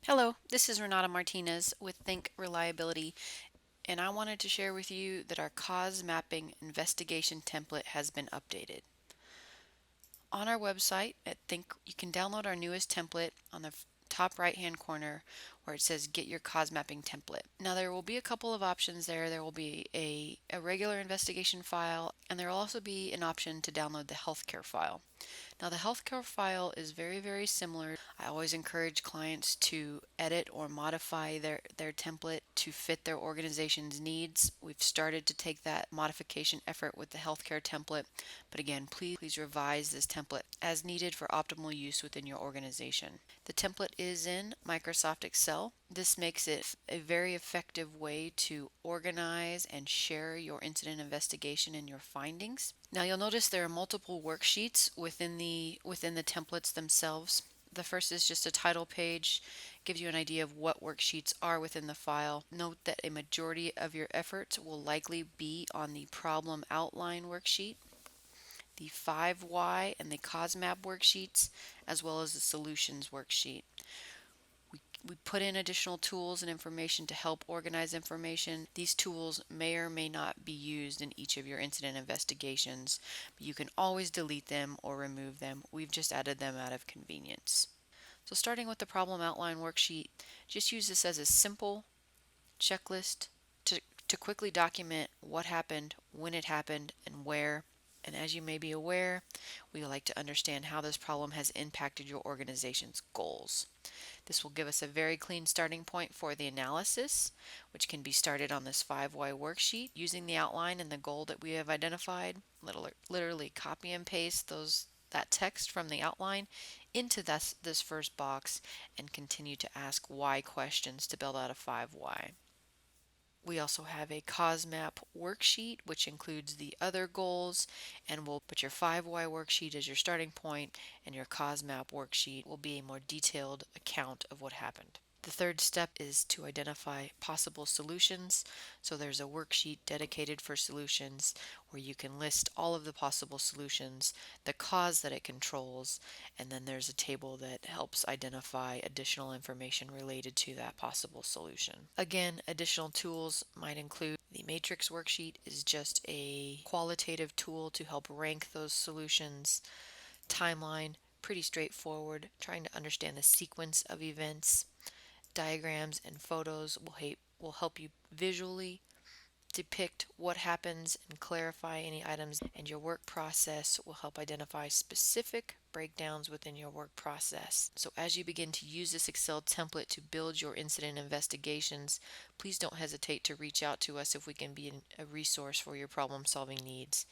Hello, this is Renata Martinez with Think Reliability, and I wanted to share with you that our cause mapping investigation template has been updated. On our website at Think, you can download our newest template on the top right hand corner where it says get your cause mapping template. Now there will be a couple of options there. There will be a regular investigation file, and there will also be an option to download the healthcare file. Now the healthcare file is very similar. I always encourage clients to edit or modify their template to fit their organization's needs. We've started to take that modification effort with the healthcare template, but again, please revise this template as needed for optimal use within your organization. The template is in Microsoft Excel. This makes it a very effective way to organize and share your incident investigation and your findings. Now you'll notice there are multiple worksheets within the templates themselves. The first is just a title page, gives you an idea of what worksheets are within the file. Note that a majority of your efforts will likely be on the problem outline worksheet, the 5 why and the cause map worksheets, as well as the solutions worksheet. We put in additional tools and information to help organize information. These tools may or may not be used in each of your incident investigations, but you can always delete them or remove them. We've just added them out of convenience. So starting with the problem outline worksheet, just use this as a simple checklist to quickly document what happened, when it happened, and where. And as you may be aware, we like to understand how this problem has impacted your organization's goals. This will give us a very clean starting point for the analysis, which can be started on this 5 why worksheet using the outline and the goal that we have identified. Literally copy and paste that text from the outline into this first box and continue to ask why questions to build out a 5 why. We also have a cause map worksheet, which includes the other goals, and we'll put your 5 why worksheet as your starting point, and your cause map worksheet will be a more detailed account of what happened. The third step is to identify possible solutions. So there's a worksheet dedicated for solutions where you can list all of the possible solutions, the cause that it controls, and then there's a table that helps identify additional information related to that possible solution. Again, additional tools might include the matrix worksheet is just a qualitative tool to help rank those solutions. Timeline, pretty straightforward, trying to understand the sequence of events. Diagrams and photos will help you visually depict what happens and clarify any items, and your work process will help identify specific breakdowns within your work process. So as you begin to use this Excel template to build your incident investigations, please don't hesitate to reach out to us if we can be a resource for your problem solving needs.